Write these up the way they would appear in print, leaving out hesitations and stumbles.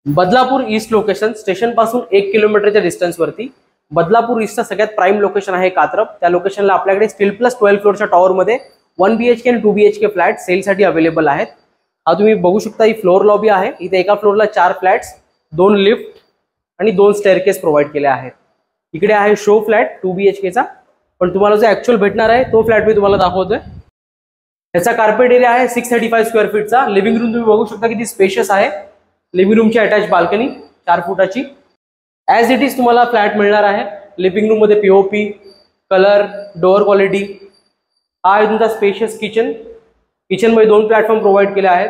Badlapur east location station पासून 1 किलोमीटरच्या distance वरती बदलापूर ईस्टचा सगळ्यात प्राइम लोकेशन आहे कात्रप। त्या लोकेशनला आपल्याकडे स्टील प्लस 12 फ्लोअरच्या टॉवर मध्ये 1 BHK आणि 2 BHK फ्लॅट सेलसाठी अवेलेबल आहेत। हा तुम्ही बघू शकता, ही फ्लोअर लॉबी आहे। इथे एका फ्लोअरला 4 फ्लॅट्स, 2 लिफ्ट आणि 2 स्टेअरकेस प्रोव्हाइड केले आहेत। इकडे आहे शो फ्लॅट 2 BHKचा, पण तुम्हाला जो ऍक्च्युअल भेटणार आहे तो फ्लॅट मी तुम्हाला दाखवतोय। याचा कार्पेट एरिया आहे 635 स्क्वेअर फीटचा। लिव्हिंग रूम तुम्ही बघू शकता किती स्पेशियस आहे। लिव्हिंग रूमची अटॅच बाल्कनी 4 फुटाची ॲज इट इज तुम्हाला फ्लॅट मिळणार आहे। लिव्हिंग रूम मध्ये POP, कलर, डोअर क्वालिटी। हा आहे तुमचा स्पेशियस किचन। किचन मध्ये 2 प्लॅटफॉर्म प्रोव्हाइड केले आहेत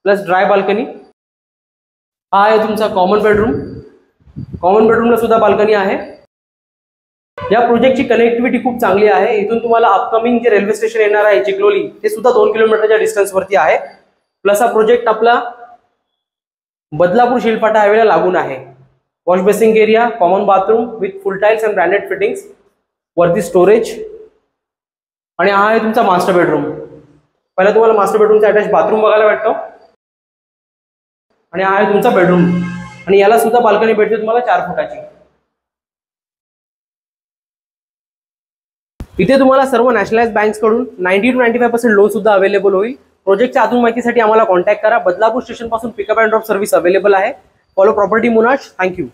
प्लस ड्राय बाल्कनी। हा आहे तुमचा कॉमन बेडरूम। कॉमन बेडरूमला सुद्धा बाल्कनी आहे। या प्रोजेक्टची कनेक्टिव्हिटी खूप चांगली आहे। इथून तुम्हाला अपकमिंग जे रेल्वे स्टेशन येणार आहे चिखलोली ते सुद्धा 2 किलोमीटरच्या डिस्टन्स वरती आहे। प्लस हा प्रोजेक्ट आपला बदलापूर शिलपाटा हायवेला लागून आहे। Wash basin area, common bathroom with full tiles and branded fittings, वरती स्टोरेज। आणि हा आहे तुमचा मास्टर बेडरूम। पहिला तुम्हाला मास्टर बेडरूमचा अटॅच बाथरूम बघायला भेटतो आणि हा आहे तुमचा बेडरूम। आणि याला सुद्धा बाल्कनी भेटते तुम्हाला 4 फुटाची। इथे तुम्हाला सर्व नॅशनलाइज बँक्स कडून 90 to 95% लोन सुद्धा अवेलेबल होईल। प्रोजेक्टच्या अजून माहितीसाठी आम्हाला कॉन्टॅक्ट करा। बदलापूर स्टेशन पासून pickup and drop service available आहे। फॉलो प्रॉपर्टी मुनाश। थँक्यू।